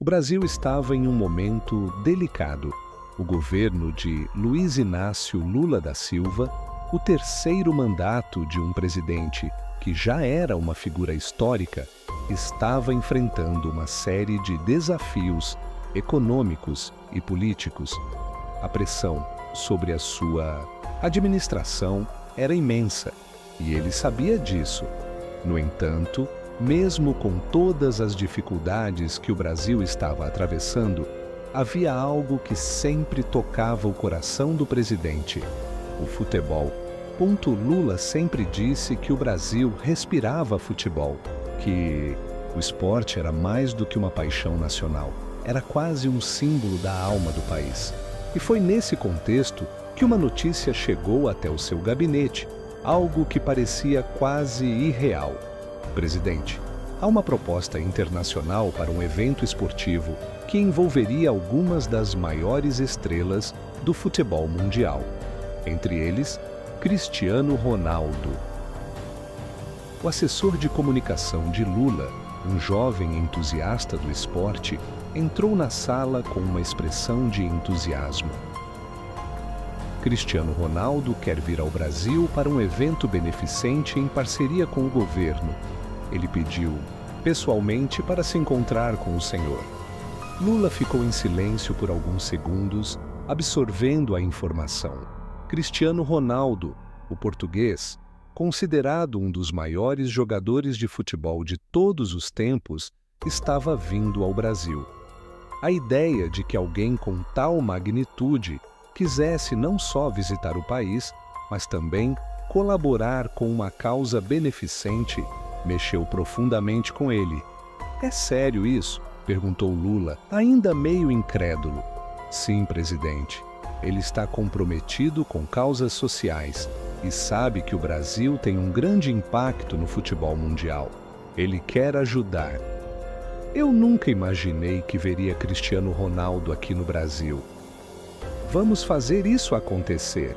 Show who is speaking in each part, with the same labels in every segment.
Speaker 1: O Brasil estava em um momento delicado. O governo de Luiz Inácio Lula da Silva, o terceiro mandato de um presidente que já era uma figura histórica, estava enfrentando uma série de desafios econômicos e políticos. A pressão sobre a sua administração era imensa e ele sabia disso. No entanto, mesmo com todas as dificuldades que o Brasil estava atravessando, havia algo que sempre tocava o coração do presidente: o futebol. Lula sempre disse que o Brasil respirava futebol, que o esporte era mais do que uma paixão nacional, era quase um símbolo da alma do país. E foi nesse contexto que uma notícia chegou até o seu gabinete, algo que parecia quase irreal. Presidente, há uma proposta internacional para um evento esportivo que envolveria algumas das maiores estrelas do futebol mundial. Entre eles, Cristiano Ronaldo. O assessor de comunicação de Lula, um jovem entusiasta do esporte, entrou na sala com uma expressão de entusiasmo. Cristiano Ronaldo quer vir ao Brasil para um evento beneficente em parceria com o governo. Ele pediu, pessoalmente, para se encontrar com o senhor. Lula ficou em silêncio por alguns segundos, absorvendo a informação. Cristiano Ronaldo, o português, considerado um dos maiores jogadores de futebol de todos os tempos, estava vindo ao Brasil. A ideia de que alguém com tal magnitude quisesse não só visitar o país, mas também colaborar com uma causa beneficente, mexeu profundamente com ele. "É sério isso?" perguntou Lula, ainda meio incrédulo. "Sim, presidente. Ele está comprometido com causas sociais e sabe que o Brasil tem um grande impacto no futebol mundial. Ele quer ajudar." "Eu nunca imaginei que veria Cristiano Ronaldo aqui no Brasil." "Vamos fazer isso acontecer.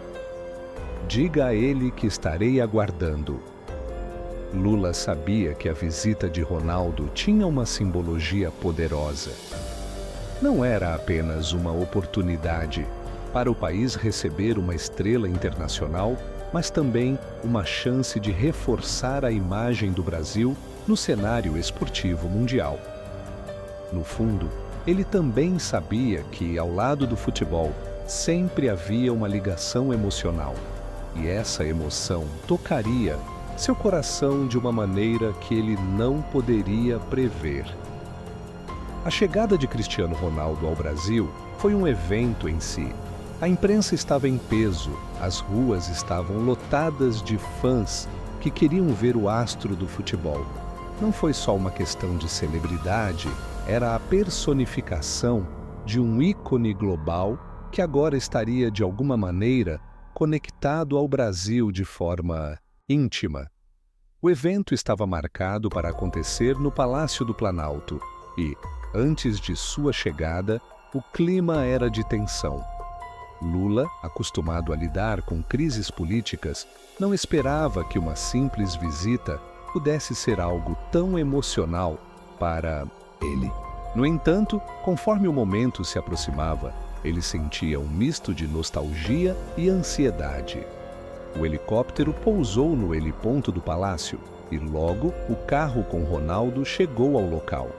Speaker 1: Diga a ele que estarei aguardando." Lula sabia que a visita de Ronaldo tinha uma simbologia poderosa. Não era apenas uma oportunidade para o país receber uma estrela internacional, mas também uma chance de reforçar a imagem do Brasil no cenário esportivo mundial. No fundo, ele também sabia que, ao lado do futebol, sempre havia uma ligação emocional, e essa emoção tocaria seu coração de uma maneira que ele não poderia prever. A chegada de Cristiano Ronaldo ao Brasil foi um evento em si. A imprensa estava em peso, as ruas estavam lotadas de fãs que queriam ver o astro do futebol. Não foi só uma questão de celebridade, era a personificação de um ícone global que agora estaria, de alguma maneira, conectado ao Brasil de forma íntima. O evento estava marcado para acontecer no Palácio do Planalto e, antes de sua chegada, o clima era de tensão. Lula, acostumado a lidar com crises políticas, não esperava que uma simples visita pudesse ser algo tão emocional para ele. No entanto, conforme o momento se aproximava, ele sentia um misto de nostalgia e ansiedade. O helicóptero pousou no heliponto do palácio e logo o carro com Ronaldo chegou ao local.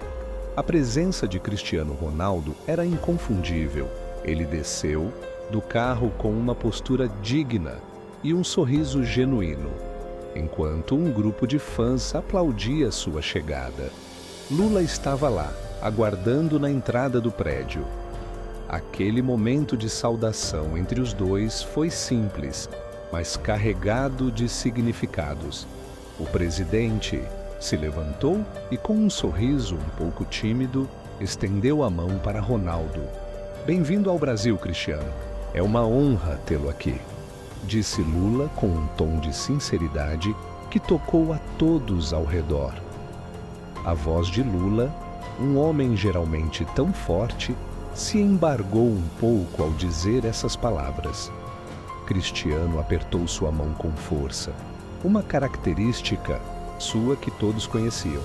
Speaker 1: A presença de Cristiano Ronaldo era inconfundível. Ele desceu do carro com uma postura digna e um sorriso genuíno, enquanto um grupo de fãs aplaudia sua chegada. Lula estava lá, aguardando na entrada do prédio. Aquele momento de saudação entre os dois foi simples, mas carregado de significados. O presidente se levantou e, com um sorriso um pouco tímido, estendeu a mão para Ronaldo. "Bem-vindo ao Brasil, Cristiano. É uma honra tê-lo aqui", disse Lula com um tom de sinceridade que tocou a todos ao redor. A voz de Lula, um homem geralmente tão forte, se embargou um pouco ao dizer essas palavras. Cristiano apertou sua mão com força, uma característica sua que todos conheciam.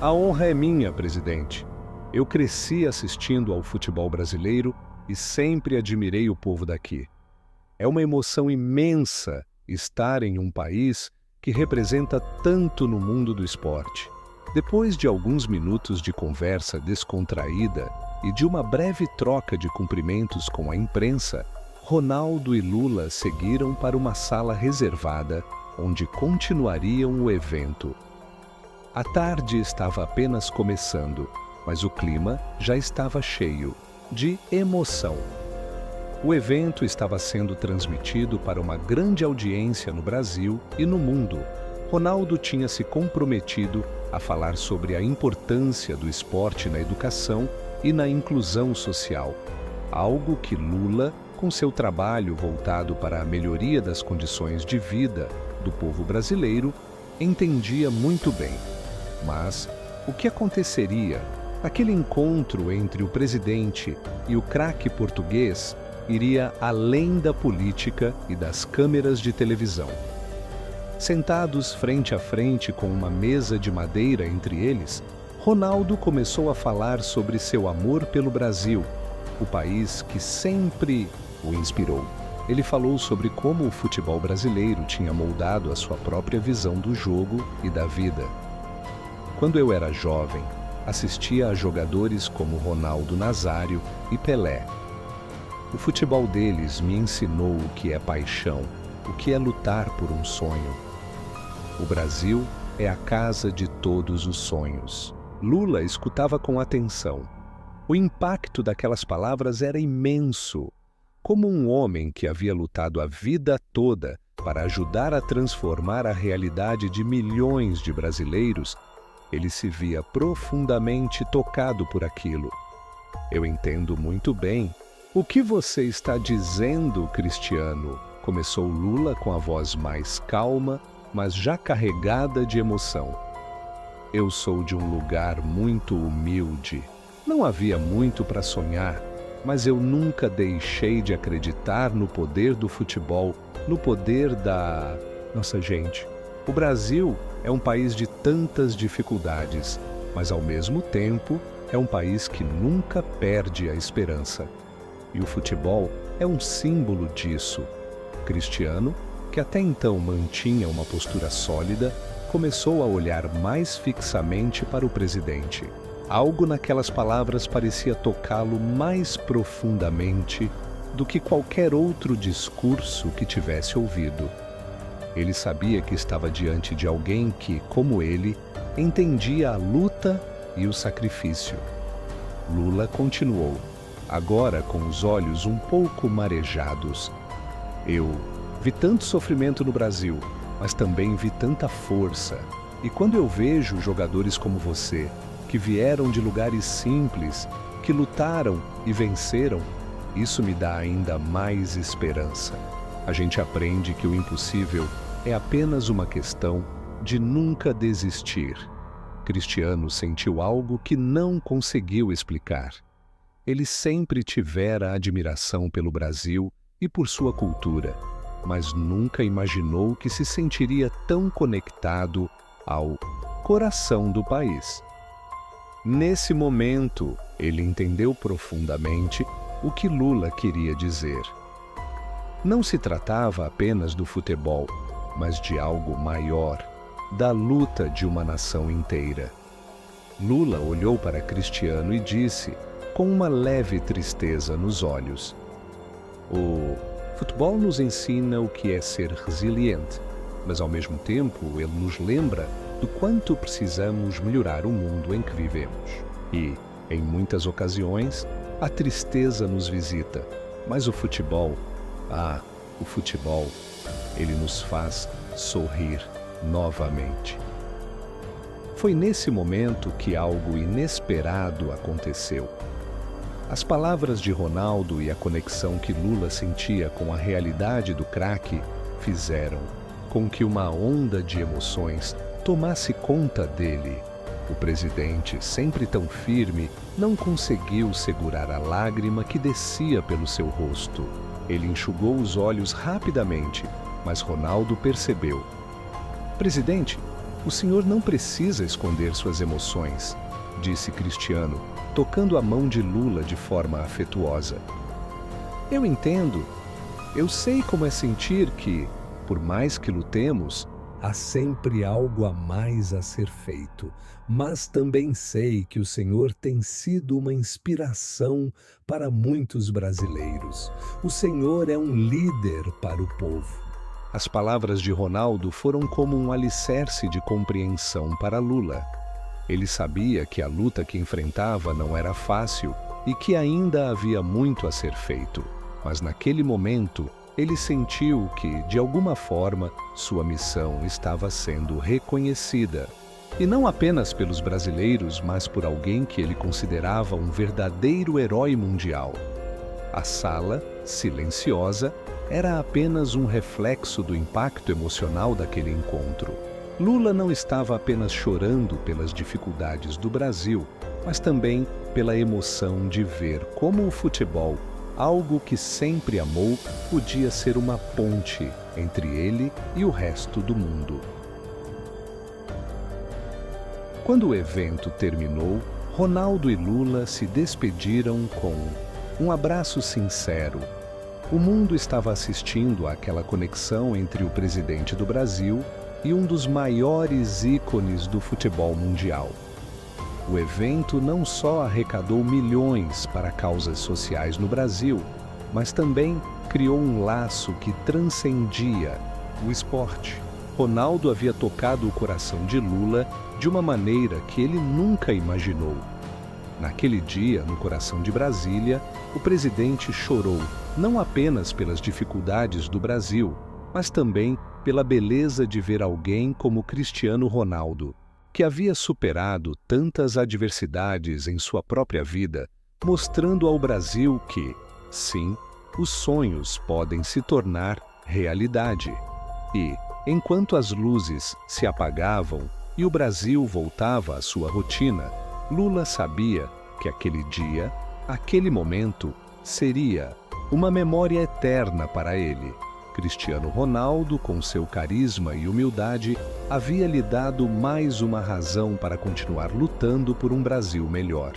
Speaker 1: "A honra é minha, presidente. Eu cresci assistindo ao futebol brasileiro e sempre admirei o povo daqui. É uma emoção imensa estar em um país que representa tanto no mundo do esporte. Depois de alguns minutos de conversa descontraída e de uma breve troca de cumprimentos com a imprensa, Ronaldo e Lula seguiram para uma sala reservada, onde continuariam o evento. A tarde estava apenas começando, mas o clima já estava cheio de emoção. O evento estava sendo transmitido para uma grande audiência no Brasil e no mundo. Ronaldo tinha se comprometido a falar sobre a importância do esporte na educação e na inclusão social, algo que Lula, com seu trabalho voltado para a melhoria das condições de vida do povo brasileiro, entendia muito bem. Mas o que aconteceria? Aquele encontro entre o presidente e o craque português iria além da política e das câmeras de televisão. Sentados frente a frente com uma mesa de madeira entre eles, Ronaldo começou a falar sobre seu amor pelo Brasil, o país que sempre o inspirou. Ele falou sobre como o futebol brasileiro tinha moldado a sua própria visão do jogo e da vida. Quando eu era jovem, assistia a jogadores como Ronaldo Nazário e Pelé. O futebol deles me ensinou o que é paixão, o que é lutar por um sonho. O Brasil é a casa de todos os sonhos. Lula escutava com atenção. O impacto daquelas palavras era imenso. Como um homem que havia lutado a vida toda para ajudar a transformar a realidade de milhões de brasileiros, ele se via profundamente tocado por aquilo. Eu entendo muito bem. O que você está dizendo, Cristiano? Começou Lula com a voz mais calma, mas já carregada de emoção. Eu sou de um lugar muito humilde. Não havia muito para sonhar, mas eu nunca deixei de acreditar no poder do futebol, no poder da nossa gente. O Brasil é um país de tantas dificuldades, mas ao mesmo tempo é um país que nunca perde a esperança. E o futebol é um símbolo disso. Cristiano, que até então mantinha uma postura sólida, começou a olhar mais fixamente para o presidente. Algo naquelas palavras parecia tocá-lo mais profundamente do que qualquer outro discurso que tivesse ouvido. Ele sabia que estava diante de alguém que, como ele, entendia a luta e o sacrifício. Lula continuou, agora com os olhos um pouco marejados. Eu vi tanto sofrimento no Brasil, mas também vi tanta força. E quando eu vejo jogadores como você, que vieram de lugares simples, que lutaram e venceram, isso me dá ainda mais esperança. A gente aprende que o impossível é apenas uma questão de nunca desistir. Cristiano sentiu algo que não conseguiu explicar. Ele sempre tivera admiração pelo Brasil e por sua cultura, mas nunca imaginou que se sentiria tão conectado ao coração do país. Nesse momento, ele entendeu profundamente o que Lula queria dizer. Não se tratava apenas do futebol, mas de algo maior, da luta de uma nação inteira. Lula olhou para Cristiano e disse, com uma leve tristeza nos olhos: o futebol nos ensina o que é ser resiliente, mas ao mesmo tempo ele nos lembra do quanto precisamos melhorar o mundo em que vivemos. E, em muitas ocasiões, a tristeza nos visita, mas o futebol, ele nos faz sorrir novamente. Foi nesse momento que algo inesperado aconteceu. As palavras de Ronaldo e a conexão que Lula sentia com a realidade do craque fizeram com que uma onda de emoções tomasse conta dele. O presidente, sempre tão firme, não conseguiu segurar a lágrima que descia pelo seu rosto. Ele enxugou os olhos rapidamente, mas Ronaldo percebeu. Presidente, o senhor não precisa esconder suas emoções. disse Cristiano, tocando a mão de Lula de forma afetuosa. Eu entendo. Eu sei como é sentir que, por mais que lutemos, há sempre algo a mais a ser feito, mas também sei que o Senhor tem sido uma inspiração para muitos brasileiros. O Senhor é um líder para o povo. As palavras de Ronaldo foram como um alicerce de compreensão para Lula. Ele sabia que a luta que enfrentava não era fácil e que ainda havia muito a ser feito, mas naquele momento ele sentiu que, de alguma forma, sua missão estava sendo reconhecida. E não apenas pelos brasileiros, mas por alguém que ele considerava um verdadeiro herói mundial. A sala, silenciosa, era apenas um reflexo do impacto emocional daquele encontro. Lula não estava apenas chorando pelas dificuldades do Brasil, mas também pela emoção de ver como o futebol, algo que sempre amou, podia ser uma ponte entre ele e o resto do mundo. Quando o evento terminou, Ronaldo e Lula se despediram com um abraço sincero. O mundo estava assistindo àquela conexão entre o presidente do Brasil e um dos maiores ícones do futebol mundial. O evento não só arrecadou milhões para causas sociais no Brasil, mas também criou um laço que transcendia o esporte. Ronaldo havia tocado o coração de Lula de uma maneira que ele nunca imaginou. Naquele dia, no coração de Brasília, o presidente chorou não apenas pelas dificuldades do Brasil, mas também pela beleza de ver alguém como Cristiano Ronaldo, que havia superado tantas adversidades em sua própria vida, mostrando ao Brasil que, sim, os sonhos podem se tornar realidade. E, enquanto as luzes se apagavam e o Brasil voltava à sua rotina, Lula sabia que aquele dia, aquele momento, seria uma memória eterna para ele. Cristiano Ronaldo, com seu carisma e humildade, havia lhe dado mais uma razão para continuar lutando por um Brasil melhor.